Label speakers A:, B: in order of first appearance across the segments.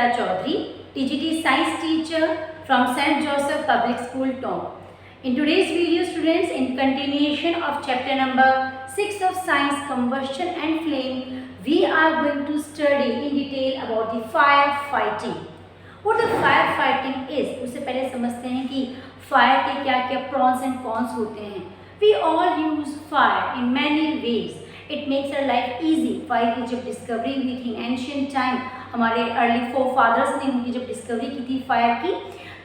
A: Nandita Chaudhary, TGT Science teacher from St. Joseph Public School, Tong. In today's video, students, in continuation of chapter number 6 of Science, Combustion and Flame, we are going to study in detail about the firefighting. What the firefighting is, उससे पहले समझते हैं कि fire के क्या क्या prawns and cons होते हैं. We all use fire in many ways. It makes our life easy. Fire की जब डिस्कवरी हुई थी एंशियंट टाइम, हमारे अर्ली फोरफादर्स ने उनकी जब डिस्कवरी की थी फायर की,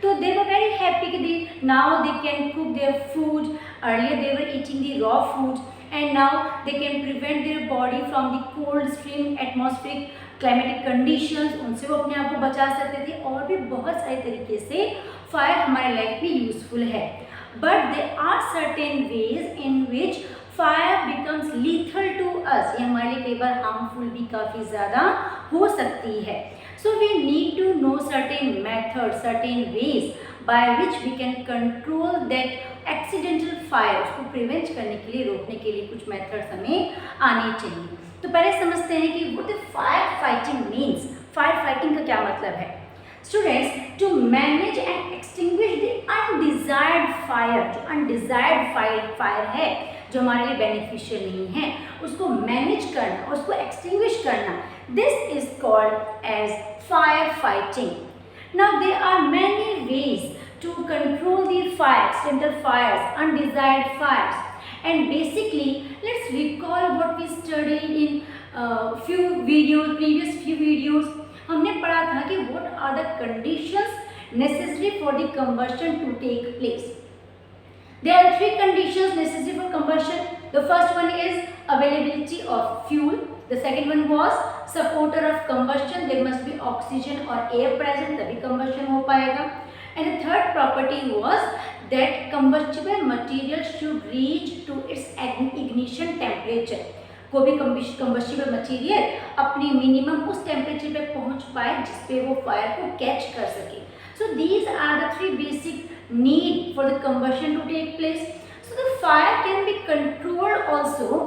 A: तो दे वर वेरी हैप्पी कि they now they can cook their food. Earlier they were eating the raw food and now they can prevent their body from the cold stream atmospheric climatic conditions. उनसे वो अपने आप को बचा सकते थे और भी बहुत सारे तरीके से फायर हमारे लाइफ में यूजफुल है. But there are certain ways in which fire becomes lethal to us. ये हमारे लिए कई बार हार्मफुल भी काफ़ी ज़्यादा हो सकती है. So we need to know certain method, certain ways by which we can control that accidental fire. उसको प्रिवेंट करने के लिए, रोकने के लिए कुछ मेथड्स हमें आने चाहिए. तो पहले समझते हैं कि what fire fighting means. Fire fighting का क्या मतलब है? Students, to manage and extinguish the undesired fire. जो undesired fire है, जो हमारे लिए बेनिफिशियल नहीं है, उसको मैनेज करना, उसको एक्सटिंग्विश करना, this is called as fire fighting. Now there are many ways to control the fire, accidental fires, undesired fires. And basically let's recall what we studied in few videos, previous few videos. हमने पढ़ा था कि what are the conditions necessary for the combustion to take place. There are three conditions necessary for combustion. The first one is availability of fuel. The second one was supporter of combustion. There must be oxygen or air present, तभी combustion हो पाएगा. And the third property was that combustible material should reach to its ignition temperature. कोई भी combustible material अपनी minimum उस temperature पे पहुंच पाए जिसपे वो फायर को कैच कर सके. So these are the three basic need for the combustion to take place. So the fire can be controlled also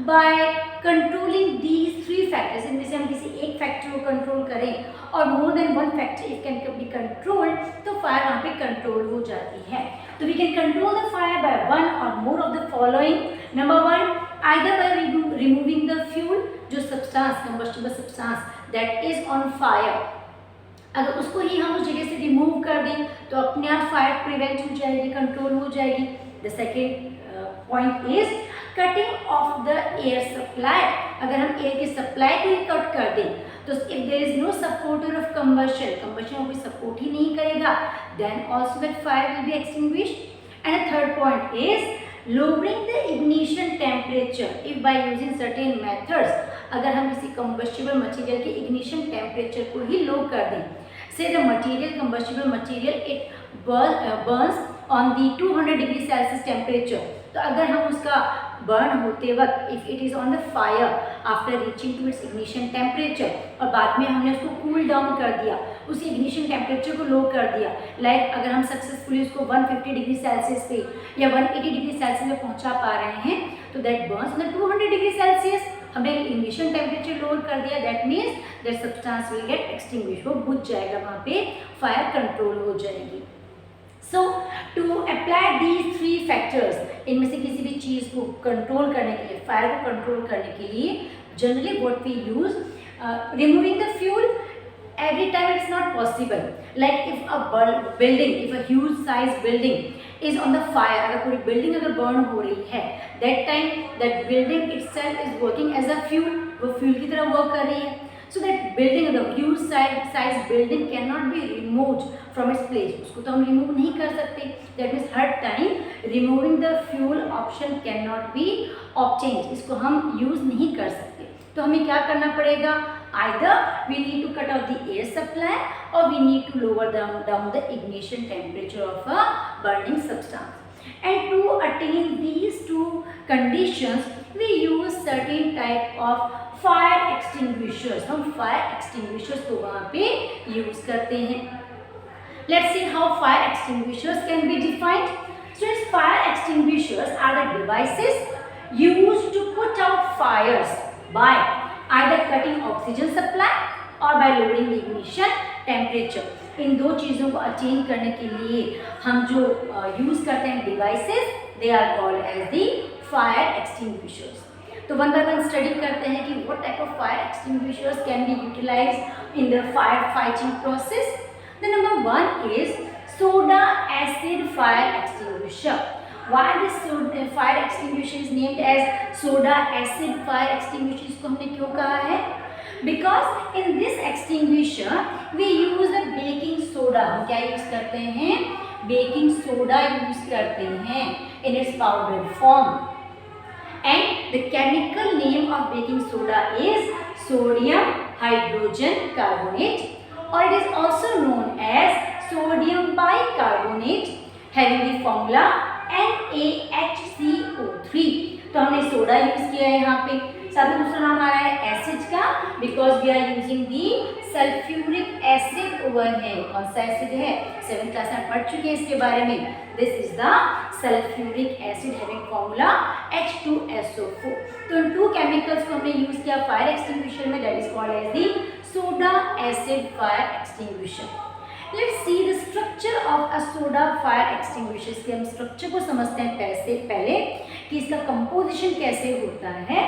A: by controlling these three factors. इनमें से हम किसी एक फैक्टर को कंट्रोल करें और more than one factor it can be controlled, तो fire वहाँ पे कंट्रोल हो जाती है. तो we can control the fire by one or more of the following. Number one, either by removing the fuel, जो substance, combustible substance that is on fire, अगर उसको ही हम उस जगह से रिमूव कर दें तो अपने आप फायर प्रिवेंट हो जाएगी, कंट्रोल हो जाएगी. The second point is cutting off the air supply. अगर हम एयर के सप्लाई को ही कट कर दें तो if there is no supporter of combustion, combustion को कोई सपोर्ट ही नहीं करेगा, then also that fire will be extinguished. And the third point is lowering the ignition temperature. if by using certain methods, अगर हम किसी combustible material के ignition temperature को ही low कर दें, say the material, combustible material, it burns on the 200 degree Celsius temperature. तो अगर हम उसका बर्न होते वक्त if it is on the fire after reaching to its ignition temperature और बाद में हमने उसको कूल डाउन कर दिया, उस इग्निशन टेम्परेचर को लो कर दिया, लाइक अगर हम सक्सेसफुली उसको 150 डिग्री सेल्सियस पे या 180 डिग्री सेल्सियस में पहुंचा पा रहे हैं, तो that burns on the 200 degree Celsius. हमने इग्निशन टेम्परेचर लोअर कर दिया, that means that substance will get extinguish, वो बुझ जाएगा, वहाँ पे फायर कंट्रोल हो जाएगी. So to apply these three factors, इनमें से किसी भी चीज़ को कंट्रोल करने के लिए, फायर को कंट्रोल करने के लिए generally what we use, removing the fuel. Every time it's not possible. Like if a building, if a huge size building is on the fire, अगर पूरी बिल्डिंग अगर बर्न हो रही है, that time that building itself is working as a fuel, वो fuel की तरह work कर रही है. So that building, the huge size building cannot be removed from its place. उसको तो हम remove नहीं कर सकते. That means her time removing the fuel option cannot be obtained. इसको हम use नहीं कर सकते. तो हमें क्या करना पड़ेगा? Either we need to cut off the air supply or we need to lower down the ignition temperature of a burning substance. And to attain these two conditions, we use certain type of fire extinguishers. हम fire extinguishers को वहाँ पे use करते हैं. Let's see how fire extinguishers can be defined. So, fire extinguishers are the devices used to put out fires by either cutting oxygen supply और by lowering the ignition temperature. इन दो चीज़ों को अचीव करने के लिए हम जो यूज़ करते हैं devices, they are called as the fire extinguishers. तो वन बाय वन स्टडी करते हैं कि what type of fire extinguishers can be utilised in the fire fighting process. The number one is soda acid fire extinguisher. Why this fire extinguisher is named as soda acid fire extinguisher? इसको हमने क्यों कहा है? Because in this extinguisher we use the baking soda. हम क्या use करते हैं? Baking soda use करते हैं in its powdered form. And the chemical name of baking soda is sodium hydrogen carbonate, or it is also known as sodium bicarbonate, having the formula NaHCO3। तो हमने soda use किया है यहाँ पे। साथ में दूसरा नाम आ रहा है एसिड का, because we are using the sulphuric acid over है। कौन सा एसिड है? 7th क्लास में पढ़ चुके हैं इसके बारे में। This is the sulphuric acid having formula H2SO4। तो इन टू केमिकल्स को हमने यूज किया फायर एक्सटिंग्विशर में, that is called as the soda acid fire extinguisher. Let's see the structure of a soda fire extinguisher। इसके हम structure को समझते हैं पहले कि इसका कंपोजिशन कैसे होता है।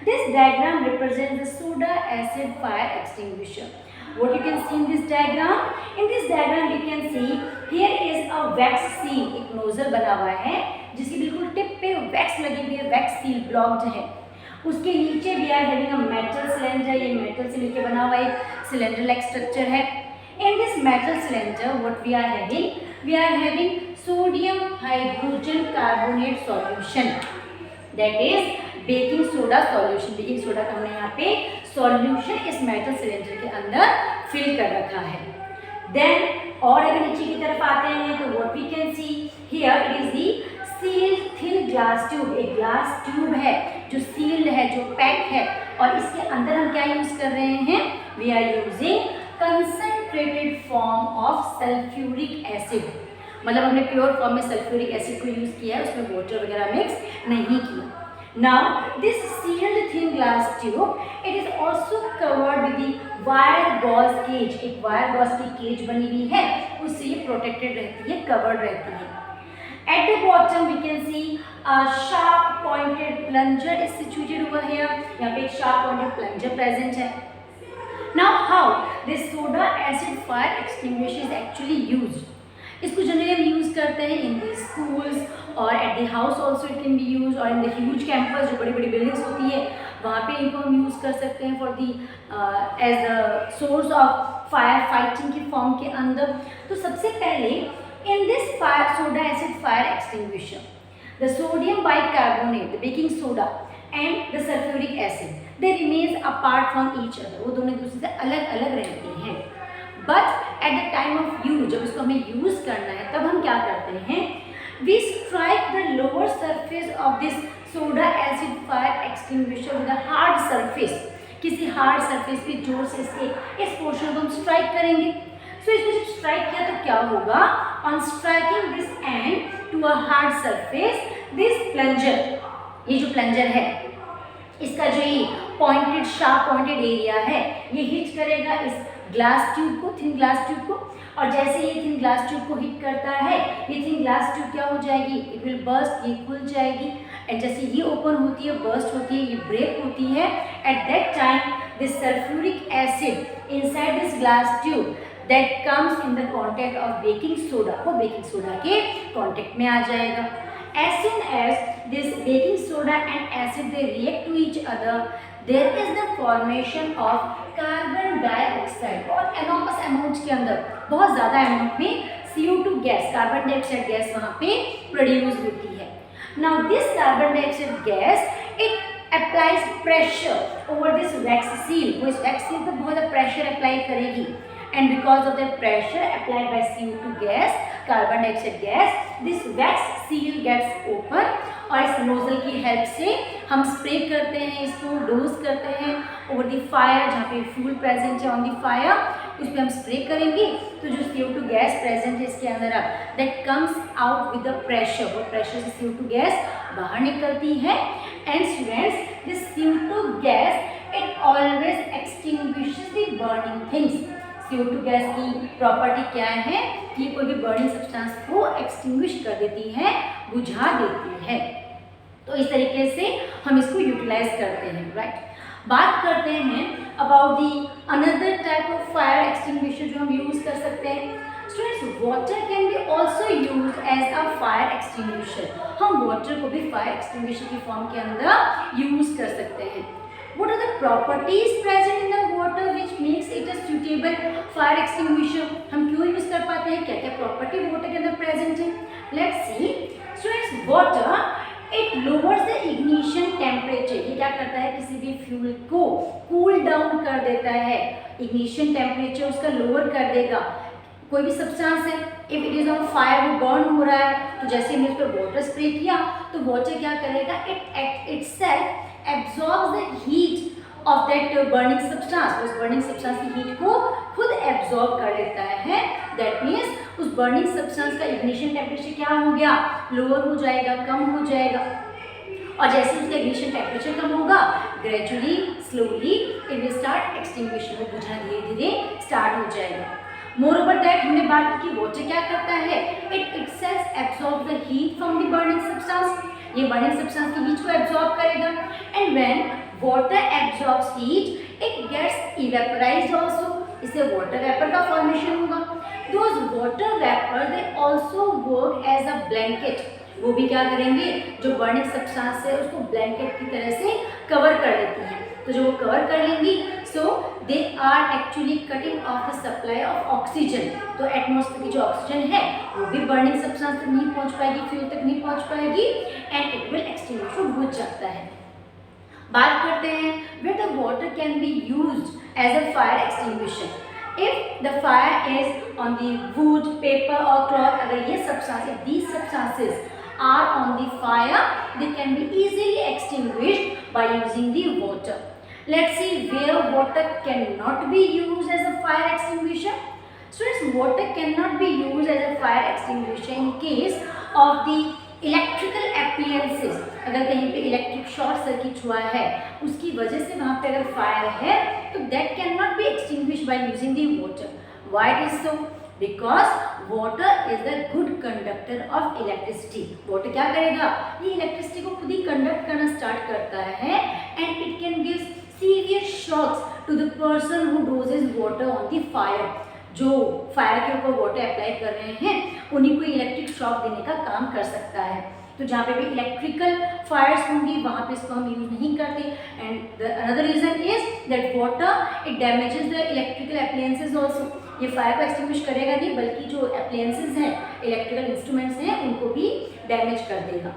A: This diagram represents the soda acid fire extinguisher. What you can see in this diagram? In this diagram we can see here is a wax seal। एक नोजल बना हुआ है जिसकी बिल्कुल टिप पे वैक्स लगी हुई है, वैक्स सील ब्लॉक्ड है। उसके नीचे भी are having a metal cylinder. ये मेटल से मिलकर बना हुआ एक सिलेंडर लाइक स्ट्रक्चर है। In this metal cylinder, what we are having? We are having sodium hydrogen carbonate solution, that is baking soda solution। baking soda का हमने यहाँ पे solution इस metal cylinder के अंदर fill कर रखा है। Then और अगर नीचे की तरफ आते हैं तो what we can see here is the sealed thin glass tube। एक glass tube है जो sealed है, जो packed है, और इसके अंदर हम क्या use कर रहे हैं? We are using concentrated form of sulfuric acid। मतलब हमने प्योर फॉर्म में सल्फ्यूरिक एसिड को यूज किया है, उसमें वाटर वगैरह मिक्स नहीं किया। Now this sealed thin glass tube, it is also covered with the wire gauze cage. एक वायर गॉज की केज बनी हुई है, उससे ये प्रोटेक्टेड रहती है, कवर्ड रहती है। At the bottom we can see a sharp pointed plunger is situated over here। यहाँ पे एक sharp pointed plunger present है। Now how this soda acid fire extinguisher is actually used? इसको जनरली हम यूज करते हैं इन दी स्कूल्स और at the house also it can B use, और इन द ह्यूज कैंपस जो बड़ी बड़ी बिल्डिंग्स होती है वहाँ पे इनको हम यूज़ कर सकते हैं for the as the source of fire fighting के फॉर्म के अंदर। तो सबसे पहले in this fire soda acid fire extinguisher the sodium bicarbonate, the baking soda and the sulphuric acid they remains apart from each other. वो दोनों एक दूसरे से अलग अलग रहती हैं। But at the time of use, जब इसको हमें यूज करना है तब हम क्या करते हैं? We strike the lower surface of this soda acid fire extinguisher with a hard surface. किसी हार्ड सरफेस पे जोर से इसके इस पोर्शन को हम स्ट्राइक करेंगे। सो इसको जब स्ट्राइक किया तो क्या होगा? On striking this end to a hard surface, this plunger, ये जो प्लंजर है इसका जो ये पॉइंटेड शार्प पॉइंटेड एरिया है ये हिट करेगा इस ग्लास ट्यूब को, थिन ग्लास ट्यूब को, और जैसे ये थिन ग्लास ट्यूब को हिट करता है ये थिन ग्लास ट्यूब क्या हो जाएगी? इट विल बर्स्ट, ये खुल जाएगी। एंड जैसे ये ओपन होती है, बर्स्ट होती है, ये ब्रेक होती है, at that time this sulphuric acid inside this glass tube that comes in the contact of baking soda, वो बेकिंग सोडा के कॉन्टेक्ट में आ जाएगा। As soon as this baking soda and acid they react to each other, there is the formation of carbon dioxide। बहुत enormous amounts के अंदर, बहुत ज़्यादा amount में CO2 gas, carbon dioxide gas वहाँ पे प्रोड्यूस होती है। Now this carbon dioxide gas it applies pressure over this wax seal। वो इस wax seal पर बहुत प्रेशर अप्लाई करेगी, and because of the pressure applied by CO2 gas, carbon dioxide gas, this wax seal gets open, और इस nozzle की help से हम स्प्रे करते हैं, इसको डोज करते हैं ओवर द फायर। जहाँ पे फ्यूल प्रेजेंट है ऑन द फायर उस पर हम स्प्रे करेंगे तो जो CO2 गैस प्रेजेंट है इसके अंदर that comes out with the pressure, वो प्रेशर से CO2 गैस बाहर निकलती है। And students this CO2 gas it always extinguishes the burning things. CO2 gas की प्रॉपर्टी क्या है कि कोई भी बर्निंग सब्सटेंस को एक्सटिंग्विश कर देती है, बुझा देती है। तो इस तरीके से हम इसको यूटिलाइज करते हैं, राइट। बात करते हैं about the another type of fire extinguisher जो हम यूज कर सकते हैं। Students, water can be also use as a fire extinguisher. हम वाटर को भी फायर एक्सटिंग्विशर की फॉर्म के अंदर यूज कर सकते हैं। What are the properties present in the water which makes it a suitable fire extinguisher? हम क्यों यूज कर पाते हैं, क्या क्या प्रॉपर्टी वाटर के अंदर प्रेजेंट है? Let's see. Students, water it lowers the ignition temperature. ये क्या करता है, किसी भी फ्यूल को कूल डाउन कर देता है। इग्निशन टेम्परेचर उसका लोअर कर देगा। कोई भी सब्सटेंस है, if it is on fire, वो बर्न हो रहा है, तो जैसे हमने उस पर वाटर स्प्रे किया तो वाटर क्या करेगा, it itself absorbs the heat of that burning substance। उस burning substance की heat को खुद absorb कर लेता है। That means उस burning substance का ignition temperature क्या हो गया, lower हो जाएगा, कम हो जाएगा। और जैसे उसका ignition temperature कम होगा, gradually, slowly it will start extinguishing, वो बुझना धीरे धीरे start हो जाएगा। Moreover that हमने बात की water क्या करता है, it itself absorbs the heat from the burning substance। ये बर्निंग सब्सटेंस की हीट को एब्जॉर्ब करेगा। And when water absorbs heat it gets evaporated also, इससे वाटर वेपर का फॉर्मेशन होगा। Those water vapour they also work as a blanket. वो भी क्या करेंगे, जो बर्निंग सब्सटेंस है उसको ब्लैंकेट की तरह से कवर कर लेती है। तो जो वो कवर कर लेंगी, so they are actually cutting off the supply of oxygen. तो एटमॉस्फेयर की जो ऑक्सीजन है वो भी बर्निंग सब्सटेंस तक नहीं पहुंच पाएगी, फ्यूल तक नहीं पहुंच पाएगी, एंड इट विल एक्सटिंग्विश, वो बुझ जाता है। बात करते हैं where the water can be used as a fire extinguisher. If the fire is on the wood, paper or cloth, अगर ये substances, these substances are on the fire, they can be easily extinguished by using the water. Let's see where water cannot be used as a fire extinguisher. Students, water cannot be used as a fire extinguisher in case of the electrical appliances. अगर कहीं पे electric short circuit हुआ है, उसकी वजह से वहाँ पे अगर फायर है, तो that can not be extinguish by using the water. Why it is so? Because water is the good conductor of electricity. Water क्या करेगा, ये इलेक्ट्रिसिटी को खुद ही कंडक्ट करना स्टार्ट करता है, and it can give severe shocks to the person who douses water on the fire. जो fire के ऊपर वाटर अप्लाई कर रहे हैं उन्हीं को इलेक्ट्रिक शॉक देने का काम कर सकता है। तो जहाँ पे भी इलेक्ट्रिकल फायर्स होंगी वहाँ पे इसको हम यूज नहीं करते। And the another reason is that water it damages the electrical appliances also. ये फायर को एक्सटिंग्विश करेगा नहीं, बल्कि जो एप्लायंसेस हैं, इलेक्ट्रिकल इंस्ट्रूमेंट्स हैं, उनको भी डैमेज कर देगा।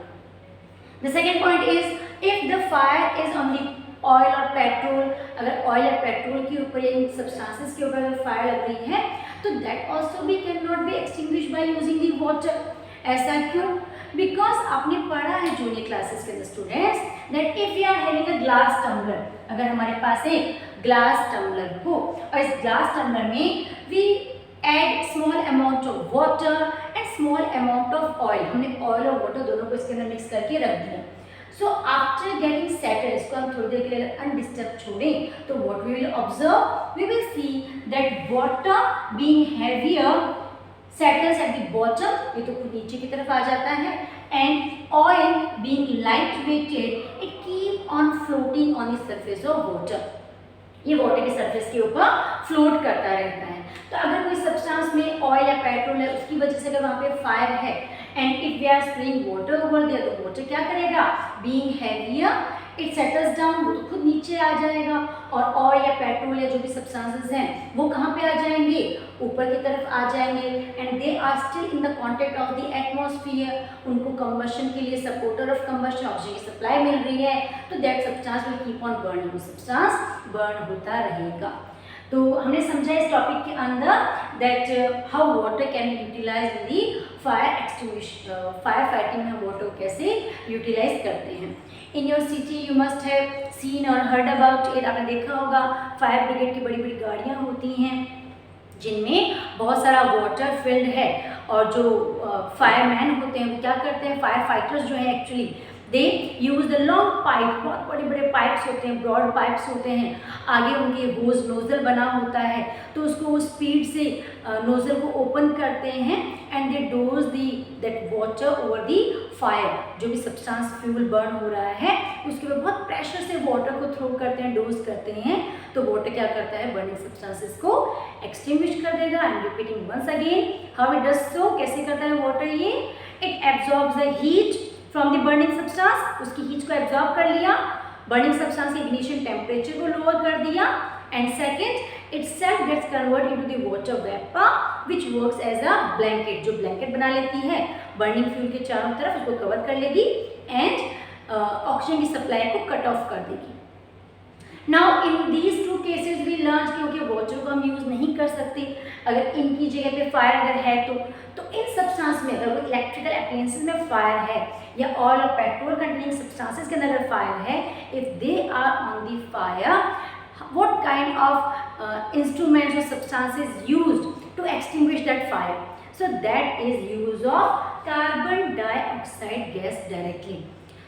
A: The second point is if the fire is on the oil और पेट्रोल। अगर ऑयल या पेट्रोल के ऊपर या इन सब्सटेंसेस के ऊपर अगर फायर लग रही है, तो दैट ऑल्सो भी can not be extinguish by using the water. ऐसा क्यों? बिकॉज आपने पढ़ा है जूनियर क्लासेस के अंदर students that if you are having a glass tumbler, अगर हमारे पास एक ग्लास टम्बलर हो और इस ग्लास टम्बलर में we add small amount of water and small amount of oil, हमने ऑयल और वाटर दोनों को इसके अंदर मिक्स करके रख दिया। So after getting settled, इसको हम थोड़ी देर के लिए अनडिस्टर्ब छोड़ें, तो what we will observe, we will see that water being heavier settles at the bottom, ये तो खुद नीचे की तरफ आ जाता है, and oil being light weighted, it keep on floating on the surface of water. ये वाटर की सरफेस के ऊपर फ्लोट करता रहता है। तो अगर कोई सब्सटेंस में ऑयल या पेट्रोल है, उसकी वजह से अगर वहाँ पे फायर है and if we are spraying water over there, तो वाटर क्या करेगा, being heavier it settles down, वो तो खुद नीचे आ जाएगा, और ऑयल या पेट्रोल या जो भी सब्सटेंसेस हैं वो कहाँ पे आ जाएंगे, ऊपर की तरफ आ जाएंगे, and they are still in the contact of the atmosphere. उनको कंबशन के लिए सपोर्टर ऑफ कंबशन ऑक्सीजन की सप्लाई मिल रही है, तो that substance will keep on burning, वो सब्सटेंस बर्न होता रहेगा। तो हमने समझा इस टॉपिक के अंदर that how water can be utilise in the fire extinguishing, fire fighting में वाटर को कैसे यूटिलाइज करते हैं। In your city you must have seen और हर्ड अबाउट इट, आपने देखा होगा फायर ब्रिगेड की बड़ी बड़ी गाड़ियाँ होती हैं जिनमें बहुत सारा वाटर फिल्ड है, और जो फायरमैन होते हैं वो क्या करते हैं, फायर फाइटर्स जो हैं actually they use the long pipe, बहुत बड़े बड़े पाइप्स होते हैं, ब्रॉड पाइप्स होते हैं, आगे उनके होज नोजल बना होता है, तो उसको वो स्पीड से नोजल को ओपन करते हैं and they dose the that water over the fire, जो भी सब्सटेंस फ्यूल बर्न हो रहा है उसके ऊपर बहुत प्रेशर से वाटर को थ्रो करते हैं, डोज करते हैं, तो वाटर क्या करता है, बर्निंग सब्सटेंसेस को एक्सटिंग्विश कर देगा। And repeating once again how it does so, कैसे करता है वाटर ये, it absorbs the heat from the burning substance, उसकी हीट को एब्जॉर्ब कर लिया, बर्निंग सब्सटेंस के इग्निशन टेम्परेचर को लोअर कर दिया, and second itself gets converted into the water vapor which works as a blanket, जो ब्लैंकेट बना लेती है, बर्निंग फ्यूल के चारों तरफ उसको कवर कर लेगी एंड ऑक्सीजन की सप्लाई को कट ऑफ कर देगी। Now in these two cases we learn, क्योंकि वाटर को हम यूज़ नहीं कर सकते, अगर इनकी जगह पे फायर अगर है तो इन सब्सटेंस में अगर इलेक्ट्रिकल अप्लायंसेस में फायर है या ऑयल और पेट्रोल कंटेनिंग सब्सटेंसेस के अंदर अगर फायर है, if they are on the fire, what kind of instruments or substances used to extinguish that fire? So that is use of carbon dioxide gas directly.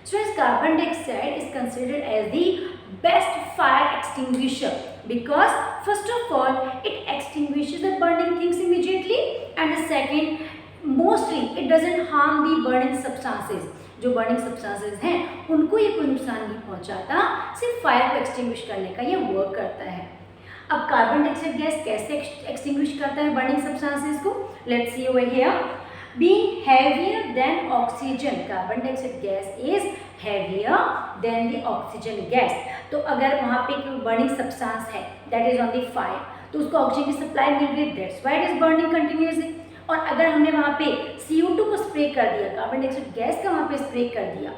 A: So as carbon dioxide is considered as the best fire extinguisher because first of all it extinguishes the burning things immediately, and the second, mostly it doesn't harm the burning substances, जो burning substances हैं उनको ये कोई नुकसान नहीं पहुंचाता, सिर्फ fire को एक्सटिंग्विश करने का ये वर्क करता है। अब कार्बन डाइऑक्साइड गैस कैसे एक्सटिंग्विश करता है बर्निंग सब्सटेंसेस को, let's see over here. Being heavier than oxygen, carbon dioxide gas is heavier than the oxygen gas, तो अगर वहाँ पे कोई बर्निंग सब्सटेंस है that is on the fire, तो उसको ऑक्सीजन की सप्लाई मिल रही है, that's why it is burning continuously. और अगर हमने वहाँ पे CO2 को स्प्रे कर दिया, कार्बन डाइऑक्साइड गैस का वहाँ पे स्प्रे कर दिया,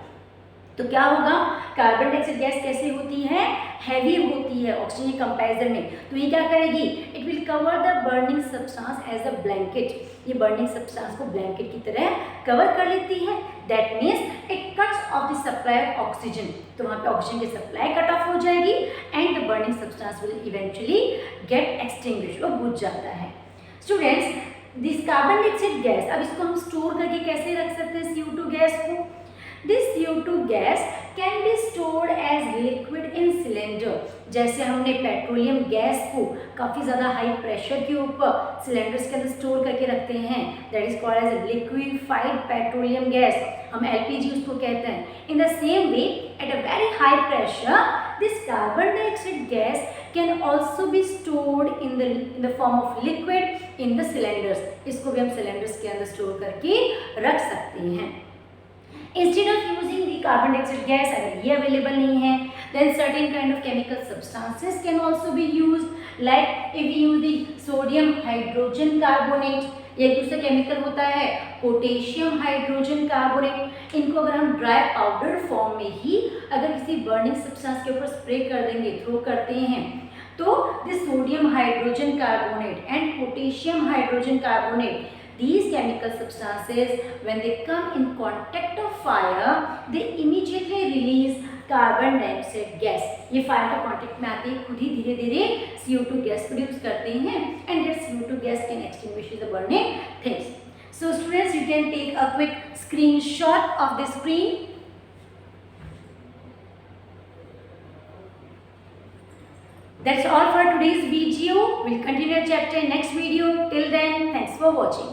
A: तो क्या होगा, कार्बन डाइऑक्साइड गैस कैसे होती है, हैवी होती है ऑक्सीजन के कंपैरिजन में, तो ये क्या करेगी, it will cover the burning substance as a blanket, ये बर्निंग सब्सटेंस को ब्लैंकेट की तरह कवर कर लेती है, that means it cuts off the supply of oxygen, तो वहाँ पे ऑक्सीजन की सप्लाई कट ऑफ हो जाएगी and the burning substance will eventually gate extinguished, वो बुझ जाता है। Students, this carbon dioxide gas, अब इसको हम स्टोर करके कैसे रख सकते हैं CO2 गैस को, this CO2 gas can be stored as liquid in cylinder, जैसे हमने पेट्रोलियम गैस को काफ़ी ज़्यादा हाई प्रेशर के ऊपर सिलेंडर्स के अंदर स्टोर करके रखते हैं, that is called as liquefied petroleum gas, हम LPG उसको कहते हैं। In the same way at a very high pressure this carbon dioxide gas can also be stored in the form of liquid in the cylinders, इसको भी हम cylinders के अंदर store करके रख सकते हैं। Instead of using the carbon dioxide gas, अगर ये अवेलेबल नहीं है, then certain kind of chemical substances can also be use, like if you use the sodium hydrogen carbonate, ये दूसरा केमिकल होता है पोटेशियम हाइड्रोजन कार्बोनेट, इनको अगर हम ड्राई पाउडर फॉर्म में ही अगर किसी बर्निंग सब्सटेंस के ऊपर स्प्रे कर देंगे, थ्रो करते हैं, तो this sodium hydrogen carbonate and potassium hydrogen carbonate, these chemical substances when they come in contact of fire they immediately release carbon dioxide gas, ये फायर के कांटेक्ट में आते ही खुद ही धीरे धीरे CO2 गैस प्रोड्यूस करते हैं and that CO2 gas can extinguish the burning things. So students, you can take a quick screenshot of the screen. That's all for today's video. We'll continue chapter in next video. Till then, thanks for watching.